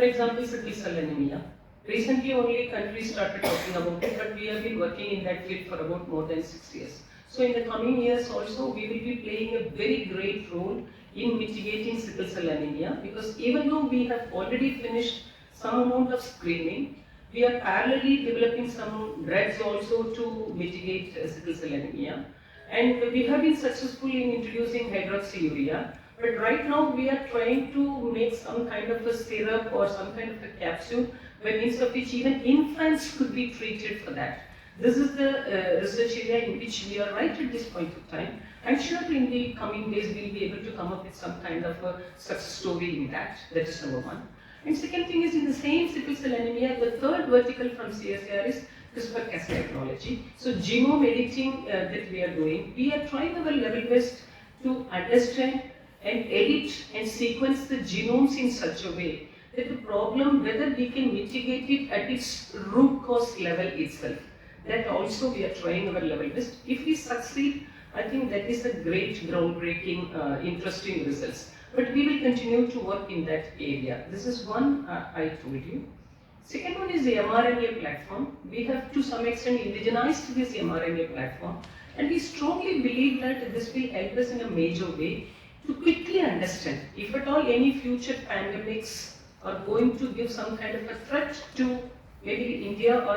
example, sickle cell anemia. Recently only countries started talking about it, but we have been working in that field for about more than 6 years. So in the coming years also, we will be playing a very great role in mitigating sickle cell anemia, because even though we have already finished some amount of screening, we are parallelly developing some drugs also to mitigate sickle cell anemia. And we have been successful in introducing hydroxyurea. But right now we are trying to make some kind of a syrup or some kind of a capsule by means of which even infants could be treated for that. This is the research area in which we are right at this point of time. I'm sure in the coming days we'll be able to come up with some kind of a success story in that. That is number one. And second thing is, in the same sickle cell anemia, the third vertical from CSIR is CRISPR-Cas technology. So genome editing that we are doing, we are trying our level best to understand and edit and sequence the genomes in such a way that the problem, whether we can mitigate it at its root cause level itself. That also we are trying our level best. If we succeed, I think that is a great, groundbreaking, interesting results. But we will continue to work in that area. This is one I told you. Second one is the mRNA platform. We have to some extent indigenized this mRNA platform, and we strongly believe that this will help us in a major way to quickly understand if at all any future pandemics are going to give some kind of a threat to maybe India or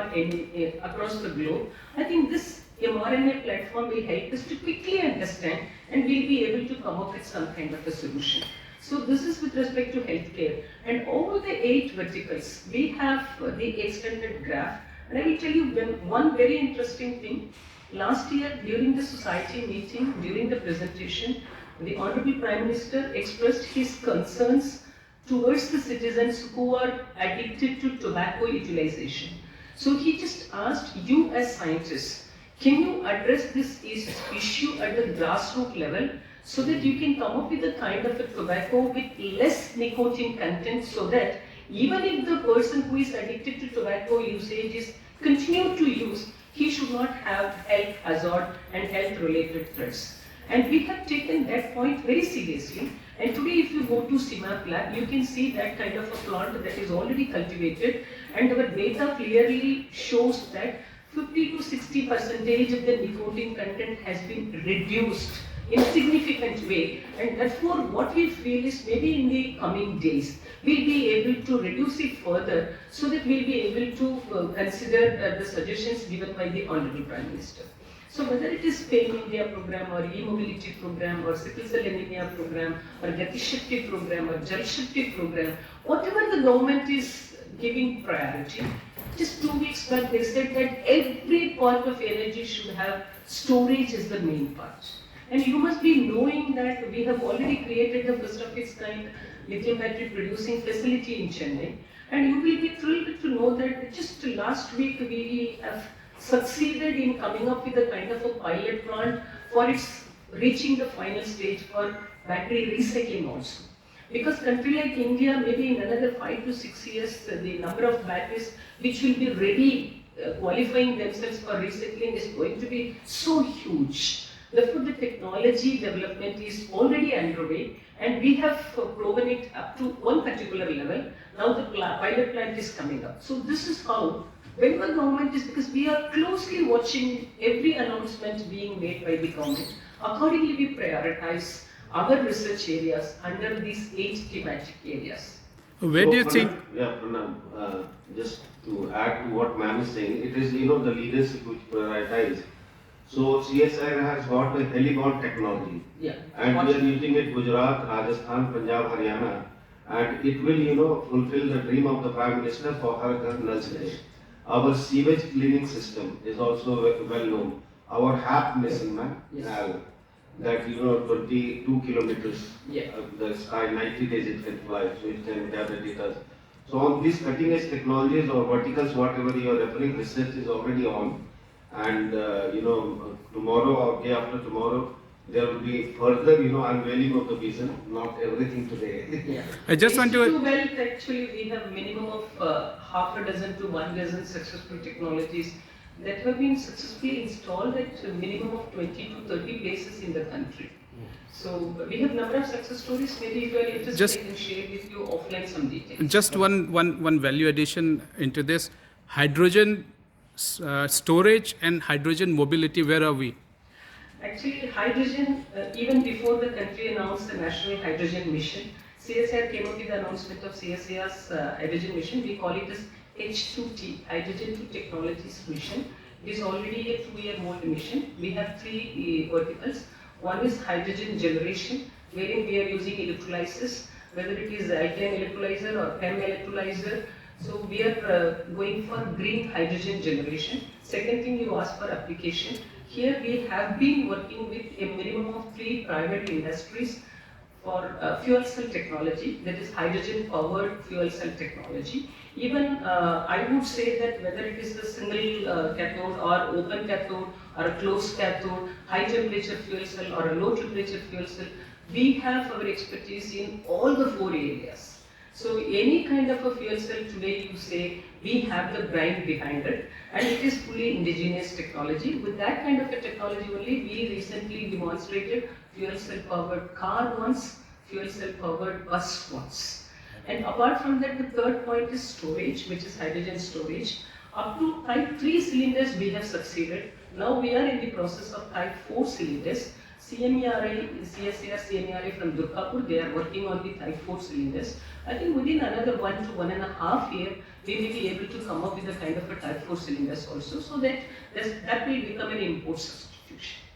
across the globe. I think this mRNA platform will help us to quickly understand, and we'll be able to come up with some kind of a solution. So this is with respect to healthcare. And all the 8 verticals, we have the extended graph. And I will tell you one very interesting thing. Last year during the society meeting, during the presentation, the Honorable Prime Minister expressed his concerns towards the citizens who are addicted to tobacco utilization. So he just asked you as scientists, can you address this issue at the grassroots level so that you can come up with a kind of a tobacco with less nicotine content, so that even if the person who is addicted to tobacco usage is continue to use, he should not have health hazard and health related threats. And we have taken that point very seriously. And today if you go to CIMAP lab, you can see that kind of a plant that is already cultivated, and our data clearly shows that 50 to 60% of the nicotine content has been reduced in a significant way. And therefore what we feel is maybe in the coming days, we'll be able to reduce it further so that we'll be able to consider the suggestions given by the Honorable Prime Minister. So whether it is Pain India program or e-mobility program or sickle cell anemia program or Gati Shakti program or Jal Shakti program, whatever the government is giving priority, just 2 weeks back they said that every part of energy should have storage as the main part. And you must be knowing that we have already created the first of its kind lithium battery producing facility in Chennai. And you will be thrilled to know that just last week we have succeeded in coming up with a kind of a pilot plant for its reaching the final stage for battery recycling also. Because country like India, maybe in another 5 to 6 years, the number of batteries which will be ready, qualifying themselves for recycling is going to be so huge. Therefore, the technology development is already underway, and we have proven it up to one particular level. Now the pilot plant is coming up. So this is how, when the government is, because we are closely watching every announcement being made by the government, accordingly we prioritize our research areas under these 8 thematic areas. Where do you think? Yeah, Pranam, just to add to what ma'am is saying, it is, the leadership which prioritize. So CSIR has got a heliborne technology, and we are using it Gujarat, Rajasthan, Punjab, Haryana, and it will, fulfill the dream of the Prime Minister for Har Ghar Nal Jal. Our sewage cleaning system is also well known. Our HAP mission, ma'am, that 22 kilometers, the sky, 90 days it can fly, so it can gather data. So on these cutting edge technologies or verticals, whatever you are referring, research is already on. And tomorrow or day after tomorrow, there will be further, unveiling of the vision, not everything today. I just want to. Well, actually, we have minimum of half a dozen to 1 dozen successful technologies that have been successfully installed at a minimum of 20 to 30 places in the country. So we have number of success stories. Maybe if you are interested, Just- I can share with you offline some details. Just one value addition into this. Hydrogen storage and hydrogen mobility, where are we? Actually, hydrogen, even before the country announced the National Hydrogen Mission, CSIR came up with the announcement of CSIR's hydrogen mission. We call it as H2T, Hydrogen to Technologies Mission. It is already a 2-year-old mission. We have 3 verticals. One is hydrogen generation, wherein we are using electrolysis, whether it is alkaline electrolyzer or PEM electrolyzer. So we are going for green hydrogen generation. Second thing, you ask for application. Here we have been working with a minimum of 3 private industries for fuel cell technology, that is hydrogen powered fuel cell technology. Even I would say that whether it is the single cathode or open cathode or a closed cathode, high temperature fuel cell or a low temperature fuel cell, we have our expertise in all the 4 areas. So any kind of a fuel cell today, you say, we have the brain behind it, and it is fully indigenous technology. With that kind of a technology only, we recently demonstrated fuel cell powered car once, fuel cell powered bus once. And apart from that, the third point is storage, which is hydrogen storage. Up to type 3 cylinders we have succeeded. Now we are in the process of type 4 cylinders. CSIR CMERA from Durgapur, they are working on the type 4 cylinders. I think within another 1 to 1.5 years, we may be able to come up with a kind of a type 4 cylinders also, so that that will become an import substitution.